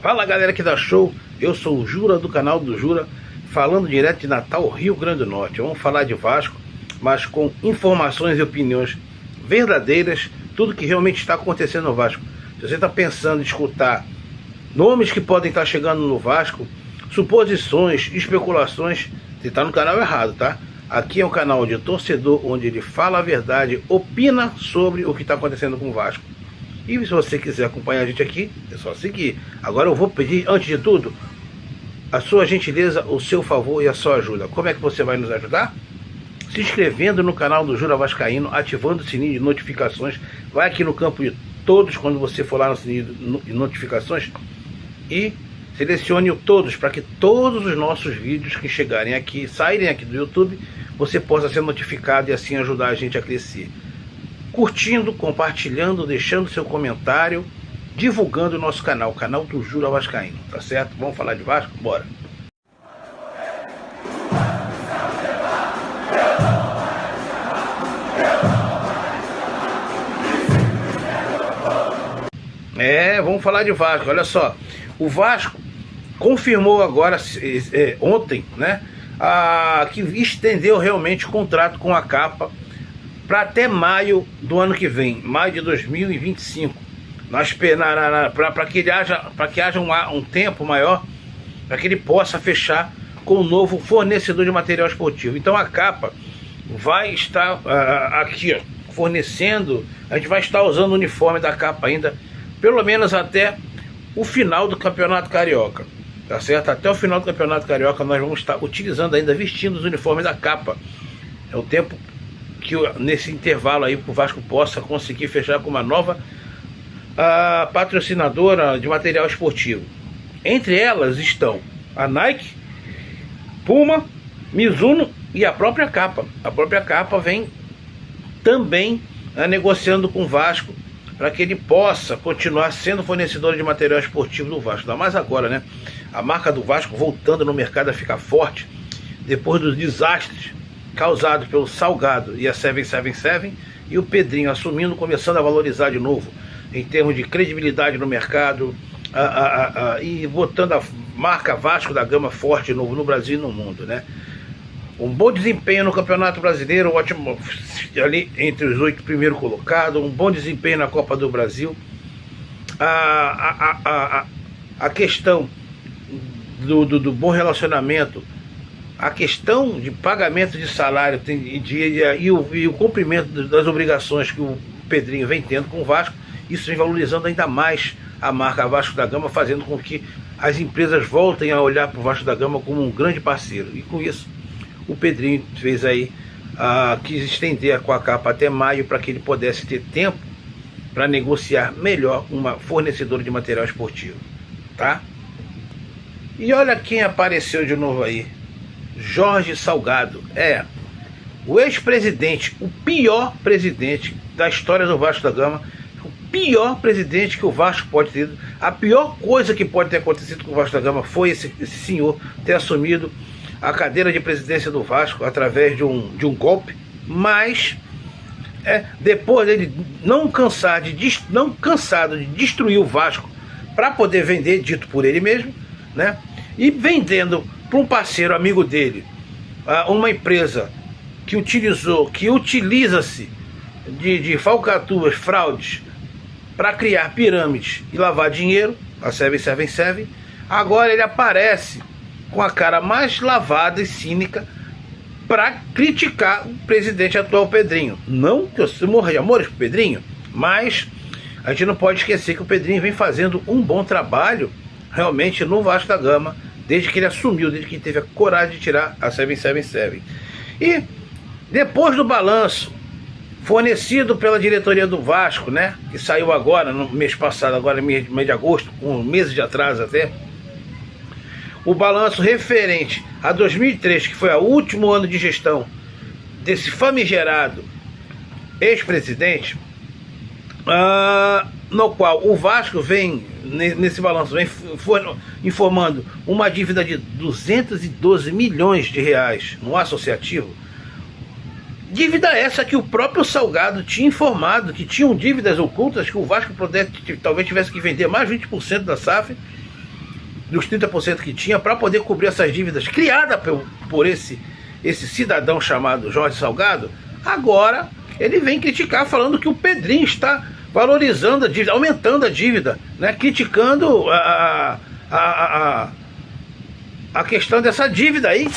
Fala galera que dá show, eu sou o Jura do canal do Jura, falando direto de Natal, Rio Grande do Norte. Vamos falar de Vasco, mas com informações e opiniões verdadeiras, tudo que realmente está acontecendo no Vasco. Se você está pensando em escutar nomes que podem estar chegando no Vasco, suposições, especulações, você está no canal errado, tá? Aqui é um canal de torcedor, onde ele fala a verdade, opina sobre o que está acontecendo com o Vasco. E se você quiser acompanhar a gente aqui, é só seguir. Agora eu vou pedir, antes de tudo, a sua gentileza, o seu favor e a sua ajuda. Como é que você vai nos ajudar? Se inscrevendo no canal do Jura Vascaíno, ativando o sininho de notificações. Vai aqui no campo de todos, quando você for lá no sininho de notificações, e selecione o todos, para que todos os nossos vídeos que chegarem aqui, saírem aqui do YouTube, você possa ser notificado e assim ajudar a gente a crescer. Curtindo, compartilhando, deixando seu comentário, divulgando o nosso canal, o canal do Jura Vascaíno, tá certo? Vamos falar de Vasco? Bora! Vamos falar de Vasco. Olha só, o Vasco confirmou agora, ontem, né, que estendeu realmente o contrato com a Capa para até maio do ano que vem, maio de 2025. Para que haja um tempo maior, para que ele possa fechar com um novo fornecedor de material esportivo. Então a Capa vai estar aqui, ó, fornecendo. A gente vai estar usando o uniforme da Capa ainda, pelo menos até o final do Campeonato Carioca, tá certo? Até o final do Campeonato Carioca nós vamos estar utilizando ainda, vestindo os uniformes da Capa. É o tempo que nesse intervalo aí o Vasco possa conseguir fechar com uma nova patrocinadora de material esportivo. Entre elas estão a Nike, Puma, Mizuno e a própria Capa. A própria Capa vem também negociando com o Vasco para que ele possa continuar sendo fornecedor de material esportivo do Vasco. Ainda mais agora, né? A marca do Vasco voltando no mercado a ficar forte depois dos desastres causados pelo Salgado e a 777, e o Pedrinho assumindo, começando a valorizar de novo em termos de credibilidade no mercado, e botando a marca Vasco da Gama forte de novo no Brasil e no mundo, né? Um bom desempenho no Campeonato Brasileiro, ótimo ali entre os 8 primeiros colocados, um bom desempenho na Copa do Brasil. A questão do bom relacionamento, a questão de pagamento de salário e o cumprimento das obrigações que o Pedrinho vem tendo com o Vasco, isso vem valorizando ainda mais a marca Vasco da Gama, fazendo com que as empresas voltem a olhar para o Vasco da Gama como um grande parceiro. E com isso, o Pedrinho fez aí, quis estender com a Capa até maio, para que ele pudesse ter tempo para negociar melhor uma fornecedora de material esportivo, tá? E olha quem apareceu de novo aí, Jorge Salgado. O ex-presidente, o pior presidente da história do Vasco da Gama, o pior presidente que o Vasco pode ter. A pior coisa que pode ter acontecido com o Vasco da Gama foi esse senhor ter assumido a cadeira de presidência do Vasco através de um golpe, mas depois dele não cansado de destruir o Vasco para poder vender, dito por ele mesmo, né? E vendendo para um parceiro amigo dele, uma empresa que utiliza-se de falcatruas, fraudes, para criar pirâmides e lavar dinheiro, a 777. Agora ele aparece com a cara mais lavada e cínica para criticar o presidente atual, Pedrinho. Não que eu morra de amores pro Pedrinho, mas a gente não pode esquecer que o Pedrinho vem fazendo um bom trabalho realmente no Vasco da Gama, desde que ele assumiu, desde que ele teve a coragem de tirar a 777. E depois do balanço fornecido pela diretoria do Vasco, né, que saiu agora, no mês passado, agora mês de agosto, com meses de atraso até, o balanço referente a 2003, que foi o último ano de gestão desse famigerado ex-presidente, no qual o Vasco vem, nesse balanço, vem informando uma dívida de 212 milhões de reais no associativo. Dívida essa que o próprio Salgado tinha informado que tinham dívidas ocultas, que o Vasco talvez tivesse que vender mais 20% da SAF dos 30% que tinha para poder cobrir essas dívidas criadas por esse cidadão chamado Jorge Salgado. Agora ele vem criticar, falando que o Pedrinho está valorizando a dívida, aumentando a dívida, né? Criticando a questão dessa dívida aí,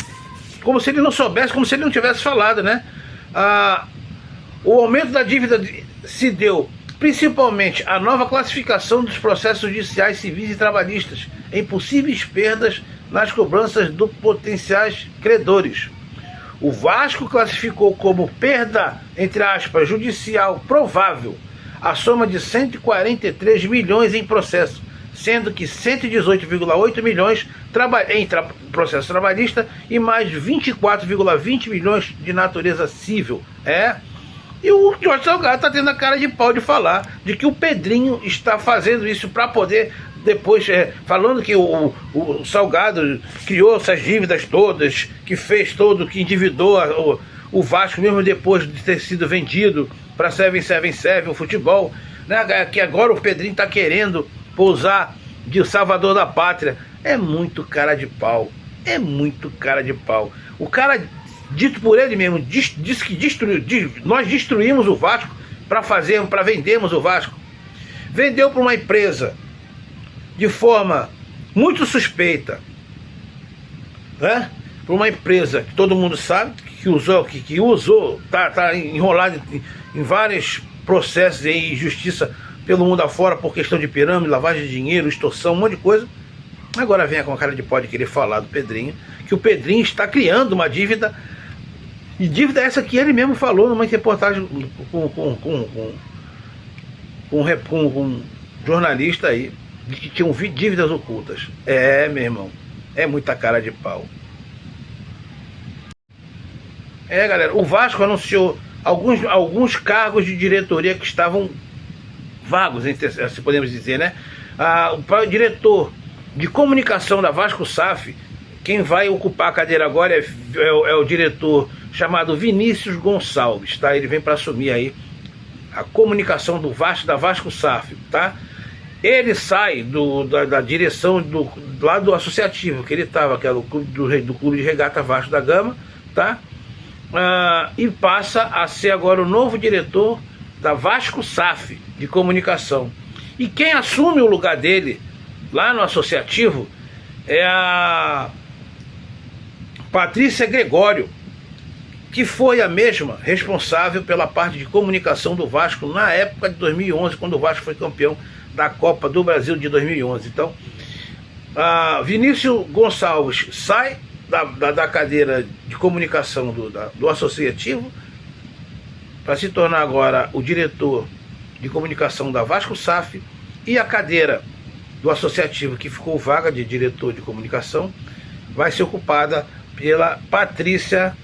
como se ele não soubesse, como se ele não tivesse falado, né? O aumento da dívida se deu principalmente à nova classificação dos processos judiciais, civis e trabalhistas em possíveis perdas nas cobranças dos potenciais credores. O Vasco classificou como perda, entre aspas, judicial provável a soma de 143 milhões em processo, sendo que 118,8 milhões em processo trabalhista e mais 24,20 milhões de natureza civil. E o Jorge Salgado está tendo a cara de pau de falar de que o Pedrinho está fazendo isso para poder depois, falando que o Salgado criou essas dívidas todas, que fez todo, que endividou o Vasco mesmo depois de ter sido vendido para 777, o futebol, né? Que agora o Pedrinho está querendo pousar de salvador da pátria. É muito cara de pau, é muito cara de pau. O cara, dito por ele mesmo, disse que nós destruímos o Vasco para vendermos o Vasco. Vendeu para uma empresa de forma muito suspeita, né? Para uma empresa que todo mundo sabe que usou, tá enrolado em vários processos de justiça pelo mundo afora por questão de pirâmide, lavagem de dinheiro, extorsão, um monte de coisa. Agora vem com a cara de pau de querer falar do Pedrinho, que o Pedrinho está criando uma dívida, e dívida essa que ele mesmo falou numa reportagem com um jornalista aí, de que tinham dívidas ocultas. Meu irmão, é muita cara de pau. Galera, o Vasco anunciou alguns cargos de diretoria que estavam vagos, se podemos dizer, né? O diretor de comunicação da Vasco SAF, quem vai ocupar a cadeira agora é o diretor chamado Vinícius Gonçalves, tá? Ele vem para assumir aí a comunicação da Vasco SAF, tá? Ele sai da direção lá do associativo que ele estava, que era o do Clube de Regata Vasco da Gama, tá? E passa a ser agora o novo diretor da Vasco SAF de comunicação. E quem assume o lugar dele lá no associativo é a Patrícia Gregório, que foi a mesma responsável pela parte de comunicação do Vasco na época de 2011, quando o Vasco foi campeão da Copa do Brasil de 2011. Então, Vinícius Gonçalves sai da cadeira de comunicação do associativo para se tornar agora o diretor de comunicação da Vasco SAF, e a cadeira do associativo que ficou vaga de diretor de comunicação vai ser ocupada pela Patrícia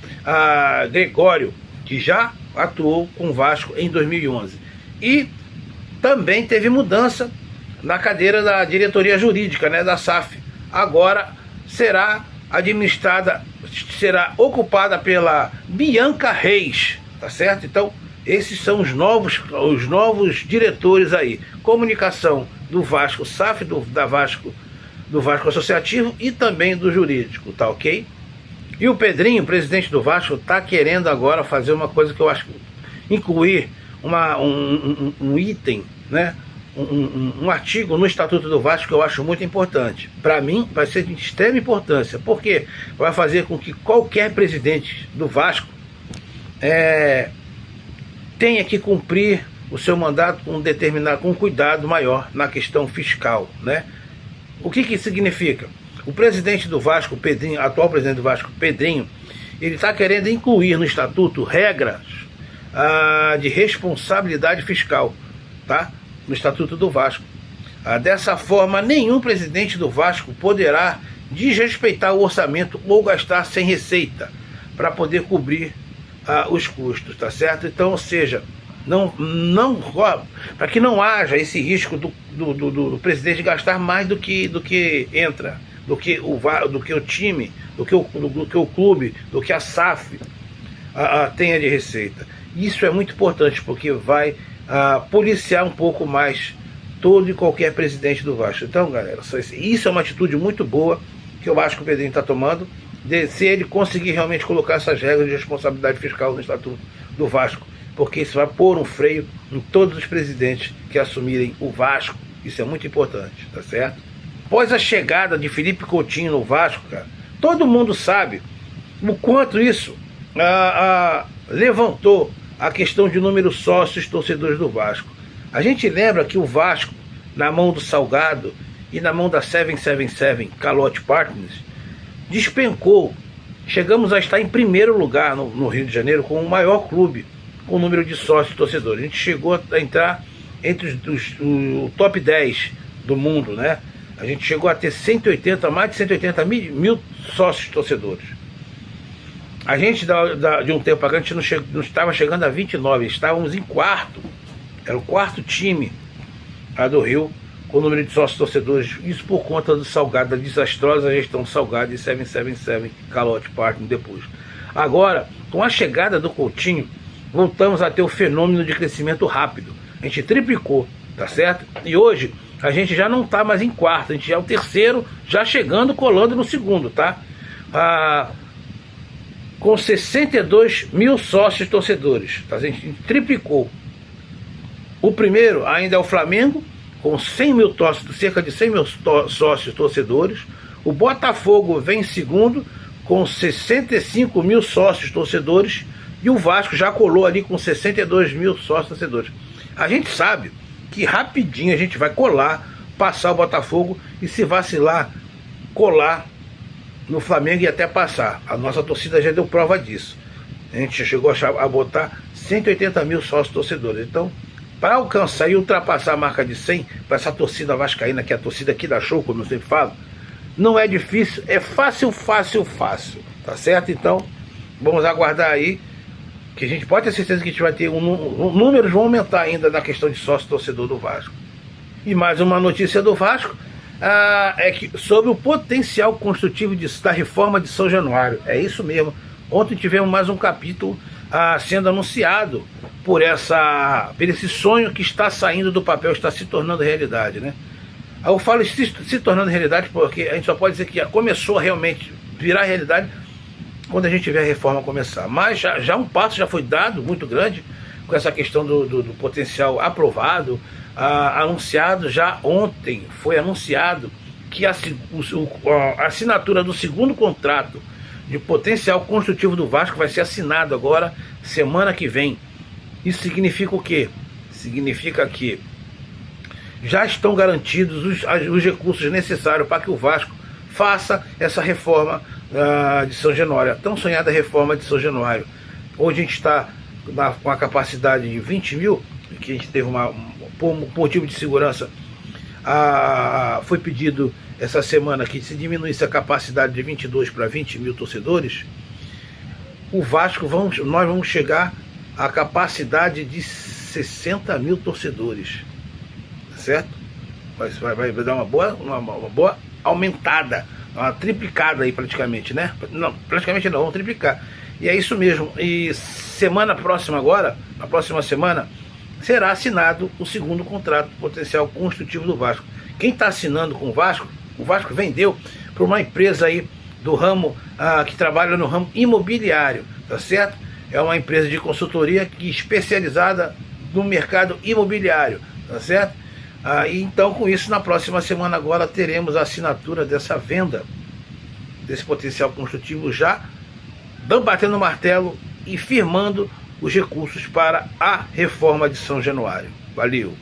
Gregório, que já atuou com o Vasco em 2011. E também teve mudança na cadeira da diretoria jurídica, né, da SAF. Agora será ocupada pela Bianca Reis, tá certo? Então, esses são os novos diretores aí. Comunicação do Vasco SAF, do Vasco Associativo e também do jurídico, tá ok? E o Pedrinho, presidente do Vasco, tá querendo agora fazer uma coisa que eu acho, incluir um item, né? Um artigo no Estatuto do Vasco que eu acho muito importante. Para mim, vai ser de extrema importância, porque vai fazer com que qualquer presidente do Vasco tenha que cumprir o seu mandato com cuidado maior na questão fiscal, né? O que significa? O presidente do Vasco, Pedrinho, atual presidente do Vasco, Pedrinho, ele está querendo incluir no Estatuto regras de responsabilidade fiscal, tá? No Estatuto do Vasco. Dessa forma, nenhum presidente do Vasco poderá desrespeitar o orçamento ou gastar sem receita para poder cobrir os custos, tá certo? Então, ou seja, para que não haja esse risco do presidente gastar mais do que entra, do que o time, do que o clube, do que a SAF tenha de receita. Isso é muito importante, porque vai policiar um pouco mais todo e qualquer presidente do Vasco. Então, galera, isso é uma atitude muito boa que eu acho que o Pedrinho está tomando, se ele conseguir realmente colocar essas regras de responsabilidade fiscal no Estatuto do Vasco, porque isso vai pôr um freio em todos os presidentes que assumirem o Vasco. Isso é muito importante, tá certo? Após a chegada de Felipe Coutinho no Vasco, cara, todo mundo sabe o quanto isso levantou a questão de número de sócios torcedores do Vasco. A gente lembra que o Vasco, na mão do Salgado e na mão da 777 Calotte Partners, despencou. Chegamos a estar em primeiro lugar no Rio de Janeiro com o maior clube com número de sócios torcedores. A gente chegou a entrar entre o top 10 do mundo, né? A gente chegou a ter mais de 180 mil sócios torcedores. A gente, de um tempo para cá, a gente não estava chegando a 29, estávamos em quarto. Era o quarto time do Rio com o número de sócios torcedores. Isso por conta do Salgado, da desastrosa gestão Salgado e 777 Calotte Partners depois. Agora, com a chegada do Coutinho, voltamos a ter o fenômeno de crescimento rápido. A gente triplicou, tá certo? E hoje a gente já não está mais em quarto, a gente já é o terceiro, já chegando, colando no segundo, tá? Com 62 mil sócios torcedores, tá? A gente triplicou. O primeiro ainda é o Flamengo, com 100 mil cerca de 100 mil sócios torcedores. O Botafogo vem em segundo, com 65 mil sócios torcedores. E o Vasco já colou ali com 62 mil sócios torcedores. A gente sabe que rapidinho a gente vai colar, passar o Botafogo e, se vacilar, colar no Flamengo e até passar. A nossa torcida já deu prova disso. A gente já chegou a botar 180 mil sócios torcedores. Então, para alcançar e ultrapassar a marca de 100, para essa torcida vascaína, que é a torcida aqui da Show, como eu sempre falo, não é difícil, é fácil, tá certo? Então, vamos aguardar aí, que a gente pode ter certeza que a gente vai ter números vão aumentar ainda na questão de sócio torcedor do Vasco. E mais uma notícia do Vasco, é que sobre o potencial construtivo da reforma de São Januário. É isso mesmo. Ontem tivemos mais um capítulo sendo anunciado por esse sonho que está saindo do papel, está se tornando realidade, né? Eu falo se tornando realidade porque a gente só pode dizer que começou a realmente virar realidade quando a gente vê a reforma começar. Mas já um passo já foi dado muito grande com essa questão do potencial aprovado, anunciado já ontem. Foi anunciado que a assinatura do segundo contrato de potencial construtivo do Vasco vai ser assinado agora, semana que vem. Isso significa o quê? Significa que já estão garantidos os recursos necessários para que o Vasco faça essa reforma de São Januário, a tão sonhada reforma de São Januário. Hoje a gente está com a capacidade de 20 mil, que a gente teve por motivo de segurança, foi pedido essa semana que se diminuísse a capacidade de 22 para 20 mil torcedores. O Vasco, nós vamos chegar à capacidade de 60 mil torcedores, certo? Vai dar uma boa aumentada, uma triplicada aí praticamente, né? Não, praticamente não, vamos triplicar. E é isso mesmo. E semana próxima agora, na próxima semana, será assinado o segundo contrato potencial construtivo do Vasco. Quem está assinando com o Vasco vendeu para uma empresa aí do ramo, que trabalha no ramo imobiliário, tá certo? É uma empresa de consultoria especializada no mercado imobiliário, tá certo? E então, com isso, na próxima semana agora teremos a assinatura dessa venda, desse potencial construtivo, já batendo o martelo e firmando os recursos para a reforma de São Januário. Valeu!